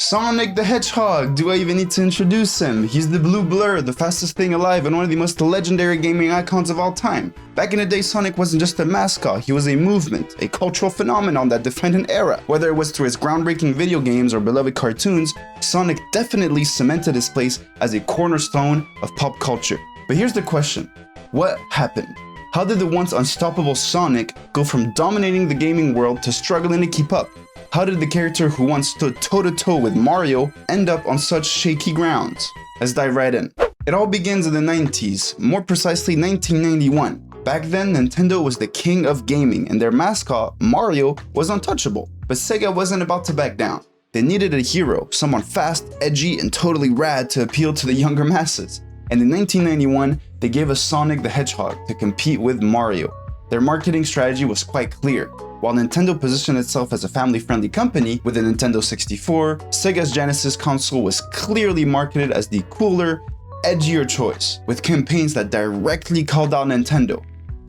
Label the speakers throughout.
Speaker 1: Sonic the Hedgehog, do I even need to introduce him? He's the blue blur, the fastest thing alive, and one of the most legendary gaming icons of all time. Back in the day, Sonic wasn't just a mascot, he was a movement, a cultural phenomenon that defined an era. Whether it was through his groundbreaking video games or beloved cartoons, Sonic definitely cemented his place as a cornerstone of pop culture. But here's the question, what happened? How did the once unstoppable Sonic go from dominating the gaming world to struggling to keep up? How did the character who once stood toe-to-toe with Mario end up on such shaky grounds? Let's dive right in. It all begins in the 90s, more precisely 1991. Back then, Nintendo was the king of gaming, and their mascot, Mario, was untouchable. But Sega wasn't about to back down. They needed a hero, someone fast, edgy, and totally rad to appeal to the younger masses. And in 1991, they gave us Sonic the Hedgehog to compete with Mario. Their marketing strategy was quite clear. While Nintendo positioned itself as a family-friendly company with the Nintendo 64, Sega's Genesis console was clearly marketed as the cooler, edgier choice, with campaigns that directly called out Nintendo.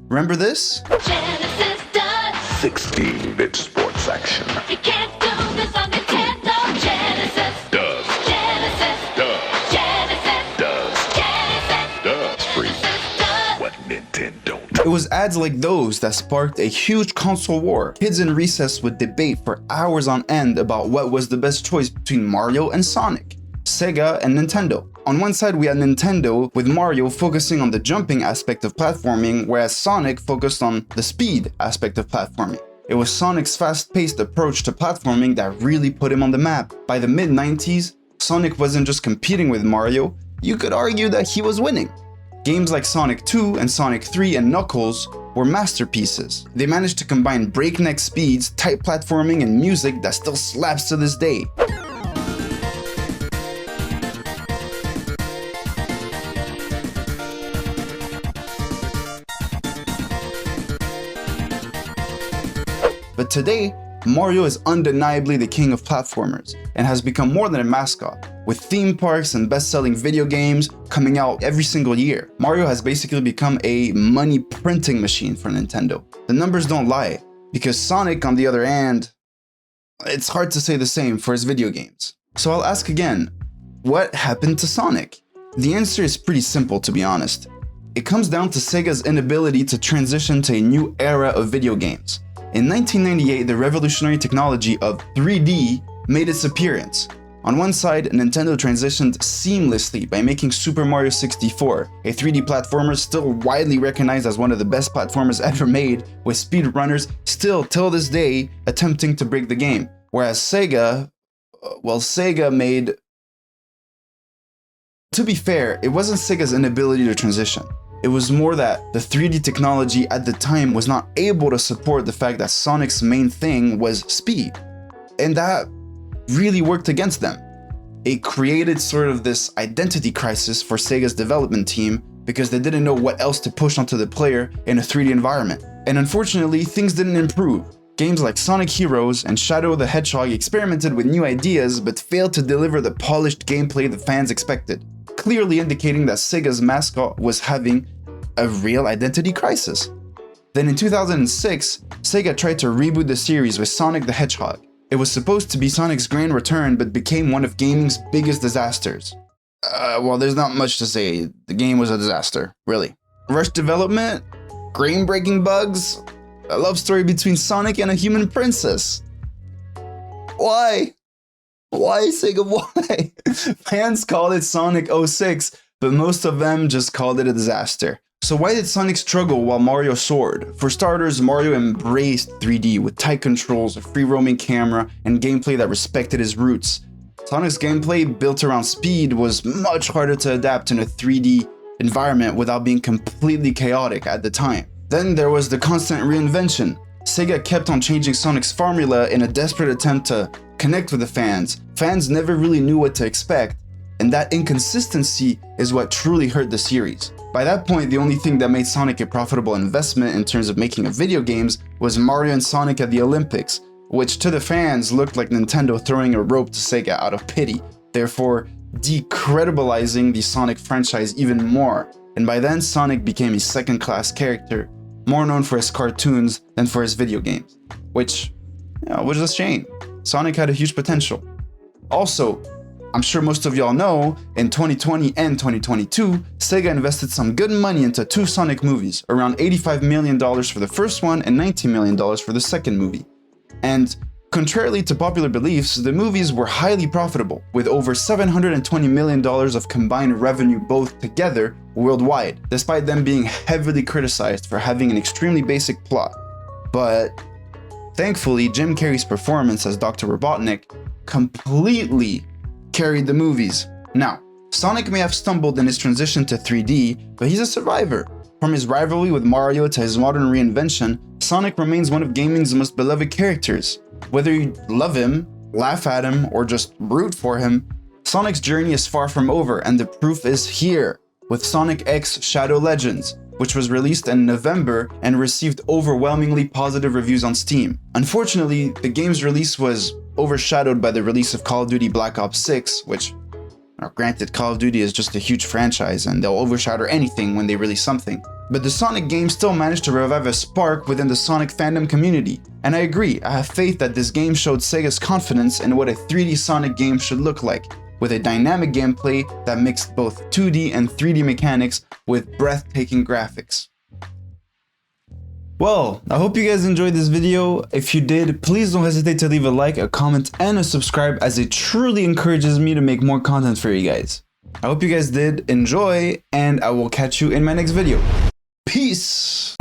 Speaker 1: Remember this?
Speaker 2: Genesis does
Speaker 3: 16-bit sports action.
Speaker 2: You can't do this on Nintendo. Genesis
Speaker 3: Does.
Speaker 2: Genesis
Speaker 3: Does.
Speaker 2: Genesis
Speaker 3: Does.
Speaker 2: Genesis
Speaker 3: Does. Free.
Speaker 2: does.
Speaker 3: What Nintendo?
Speaker 1: It was ads like those that sparked a huge console war. Kids in recess would debate for hours on end about what was the best choice between Mario and Sonic, Sega and Nintendo. On one side we had Nintendo, with Mario focusing on the jumping aspect of platforming, whereas Sonic focused on the speed aspect of platforming. It was Sonic's fast-paced approach to platforming that really put him on the map. By the mid-90s, Sonic wasn't just competing with Mario, you could argue that he was winning. Games like Sonic 2 and Sonic 3 and Knuckles were masterpieces. They managed to combine breakneck speeds, tight platforming, and music that still slaps to this day. But today, Mario is undeniably the king of platformers and has become more than a mascot. With theme parks and best-selling video games coming out every single year, Mario has basically become a money printing machine for Nintendo. The numbers don't lie, because Sonic, on the other hand, it's hard to say the same for his video games. So I'll ask again, what happened to Sonic? The answer is pretty simple, to be honest. It comes down to Sega's inability to transition to a new era of video games. In 1998, the revolutionary technology of 3D made its appearance. On one side, Nintendo transitioned seamlessly by making Super Mario 64, a 3D platformer still widely recognized as one of the best platformers ever made, with speedrunners still till this day attempting to break the game. Whereas Sega made... To be fair, it wasn't Sega's inability to transition. It was more that the 3D technology at the time was not able to support the fact that Sonic's main thing was speed. And that really worked against them. It created sort of this identity crisis for Sega's development team because they didn't know what else to push onto the player in a 3D environment. And unfortunately, things didn't improve. Games like Sonic Heroes and Shadow the Hedgehog experimented with new ideas but failed to deliver the polished gameplay the fans expected, clearly indicating that Sega's mascot was having a real identity crisis. Then in 2006, Sega tried to reboot the series with Sonic the Hedgehog. It was supposed to be Sonic's grand return, but became one of gaming's biggest disasters. Well, there's not much to say. The game was a disaster, really. Rushed development, game-breaking bugs, a love story between Sonic and a human princess. Why? Why, Sega, why? Fans called it Sonic 06, but most of them just called it a disaster. So why did Sonic struggle while Mario soared? For starters, Mario embraced 3D with tight controls, a free-roaming camera, and gameplay that respected his roots. Sonic's gameplay, built around speed, was much harder to adapt in a 3D environment without being completely chaotic at the time. Then there was the constant reinvention. Sega kept on changing Sonic's formula in a desperate attempt to connect with the fans. Fans never really knew what to expect, and that inconsistency is what truly hurt the series. By that point, the only thing that made Sonic a profitable investment in terms of making of video games was Mario and Sonic at the Olympics, which to the fans looked like Nintendo throwing a rope to Sega out of pity, therefore decredibilizing the Sonic franchise even more. And by then, Sonic became a second-class character, more known for his cartoons than for his video games, which was a shame. Sonic had a huge potential. Also, I'm sure most of y'all know, in 2020 and 2022, Sega invested some good money into 2 Sonic movies, around $85 million for the first one and $19 million for the second movie. And contrarily to popular beliefs, the movies were highly profitable, with over $720 million of combined revenue both together worldwide, despite them being heavily criticized for having an extremely basic plot. But thankfully, Jim Carrey's performance as Dr. Robotnik completely carried the movies. Now, Sonic may have stumbled in his transition to 3D, but he's a survivor. From his rivalry with Mario to his modern reinvention, Sonic remains one of gaming's most beloved characters. Whether you love him, laugh at him, or just root for him, Sonic's journey is far from over, and the proof is here, with Sonic X Shadow Legends, which was released in November and received overwhelmingly positive reviews on Steam. Unfortunately, the game's release was overshadowed by the release of Call of Duty Black Ops 6, which, granted, Call of Duty is just a huge franchise and they'll overshadow anything when they release something. But the Sonic game still managed to revive a spark within the Sonic fandom community. And I agree, I have faith that this game showed Sega's confidence in what a 3D Sonic game should look like, with a dynamic gameplay that mixed both 2D and 3D mechanics with breathtaking graphics. Well, I hope you guys enjoyed this video. If you did, please don't hesitate to leave a like, a comment, and a subscribe, as it truly encourages me to make more content for you guys. I hope you guys did enjoy, and I will catch you in my next video. Peace!